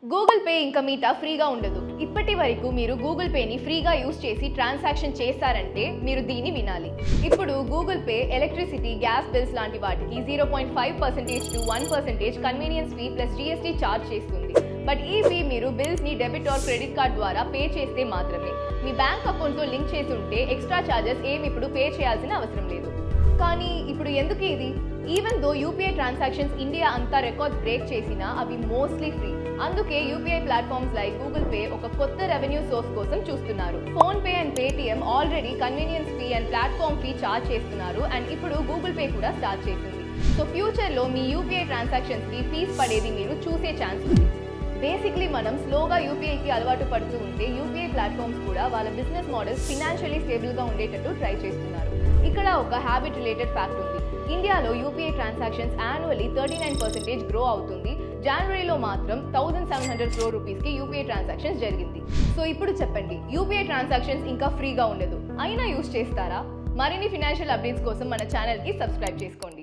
Google pay ఇంకా మీట ఫ్రీగా ఉండదు. ఇప్పటి వరకు మీరు గూగుల్ పేని ఫ్రీగా యూజ్ చేసి ట్రాన్సాక్షన్ చేస్తారంటే మీరు దీన్ని వినాలి. ఇప్పుడు Google pay electricity, gas bills లాంటి వాటికి 0.5% to 1% convenience fee plus GST charge చేస్తుంది. బట్ ఈ ఫీ మీరు బిల్స్ ని డెబిట్ ఆర్ క్రెడిట్ కార్డ్ ద్వారా పే చేస్తే మాత్రమే. మీ బ్యాంక్ అకౌంట్తో లింక్ చేసి ఉంటే ఎక్స్ట్రా ఛార్జెస్ ఏమి ఇప్పుడు పే చేయాల్సిన అవసరం లేదు. కానీ ఇప్పుడు ఎందుకు ఇది? Even though UPI transactions India అంతా రికార్డ్ బ్రేక్ చేసినా అవి మోస్ట్లీ ఫ్రీ. అందుకే UPI platforms like Google pay ఒక కొత్త రెవెన్యూ సోర్స్ కోసం చూస్తున్నారు. Phone pay and Paytm already convenience fee and platform fee charge చేస్తున్నారు అండ్ ఇప్పుడు గూగుల్ పే కూడా స్టార్ట్ చేసింది. సో ఫ్యూచర్లో మీ యూపీఐ ట్రాన్సాక్షన్స్కి ఫీజ్ పడేది మీరు చూసే ఛాన్స్ ఉంది. బేసిక్లీ మనం స్లోగా యూపీఐకి అలవాటు పడుతూ ఉంటే యూపీఐ ప్లాట్ఫామ్స్ కూడా వాళ్ళ బిజినెస్ మోడల్స్ ఫినాన్షియలీ స్టేబుల్గా ఉండేటట్టు ట్రై చేస్తున్నారు. ఇక్కడ ఒక హ్యాబిట్ రిలేటెడ్ ఫ్యాక్ట్ ఉంది. ఇండియాలో యూపీఐ ట్రాన్సాక్షన్స్ యాన్యువల్లీ 39% గ్రో అవుతుంది. జనవరిలో మాత్రం 1700 crore రూపీస్కి యూపీఐ ట్రాన్సాక్షన్స్ జరిగింది. సో ఇప్పుడు చెప్పండి, యూపీఐ ట్రాన్సాక్షన్స్ ఇంకా ఫ్రీగా ఉండదు, అయినా యూజ్ చేస్తారా? మరిన్ని ఫినాన్షియల్ అప్డేట్స్ కోసం మన ఛానల్కి సబ్స్క్రైబ్ చేసుకోండి.